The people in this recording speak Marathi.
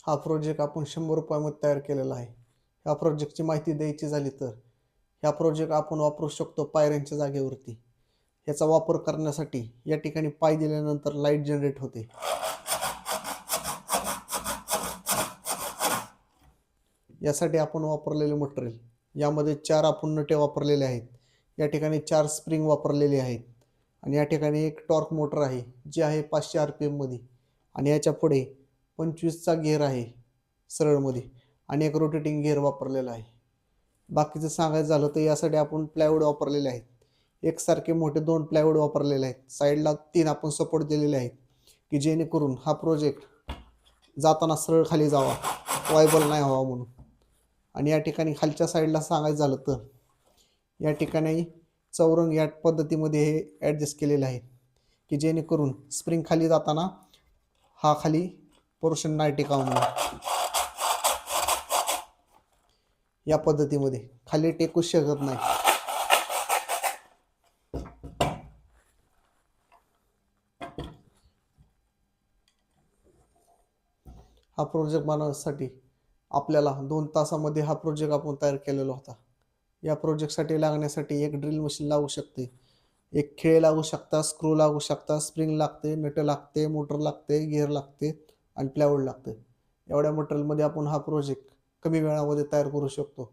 हा प्रोजेक्ट आपण 100 रुपयामध्ये तयार केलेला आहे. ह्या प्रोजेक्टची माहिती द्यायची झाली तर ह्या प्रोजेक्ट आपण वापरू शकतो पायऱ्यांच्या जागेवरती. ह्याचा वापर करण्यासाठी या ठिकाणी पाय दिल्यानंतर लाईट जनरेट होते. यासाठी आपण वापरलेले मटेरियल, यामध्ये 4 आपण नटे वापरलेले आहेत. या ठिकाणी 4 स्प्रिंग वापरलेले आहेत आणि या ठिकाणी एक टॉर्क मोटर आहे जी आहे 500 RPM मध्ये आणि याच्या पुढे 25चा गिअर आहे सरळमध्ये आणि एक रोटेटिंग गिअर वापरलेला आहे. बाकीचं सांगायचं झालं तर यासाठी आपण प्लायवूड वापरलेले आहेत. एकसारखे मोठे 2 प्लायवूड वापरलेले आहेत. साईडला 3 आपण सपोर्ट दिलेले आहेत की जेणेकरून हा प्रोजेक्ट जाताना सरळ खाली जावा, वायबल नाही व्हावा म्हणून. आणि या ठिकाणी खालच्या साईडला सांगायचं झालं तर या ठिकाणी चौरंग या पद्धतीमध्ये हे ॲडजस्ट केलेलं आहे की जेणेकरून स्प्रिंग खाली जाताना हा खाली पोर्शन नाही टिकावं म्हणून. या पद्धतीमध्ये खाली टेकू शकत नाही. हा प्रोजेक्ट बनवण्यासाठी आपल्याला 2 तासामध्ये हा प्रोजेक्ट आपण तयार केलेला होता. या प्रोजेक्टसाठी लागण्यासाठी एक ड्रिल मशीन लागू शकते, एक खिळे लागू शकतात, स्क्रू लागू शकतात, स्प्रिंग लागते, नट लागते, मोटर लागते, गिअर लागते आणि प्लायवूड लागते. एवढ्या मटेरियलमध्ये आपण हा प्रोजेक्ट कमी वेळामध्ये तयार करू शकतो.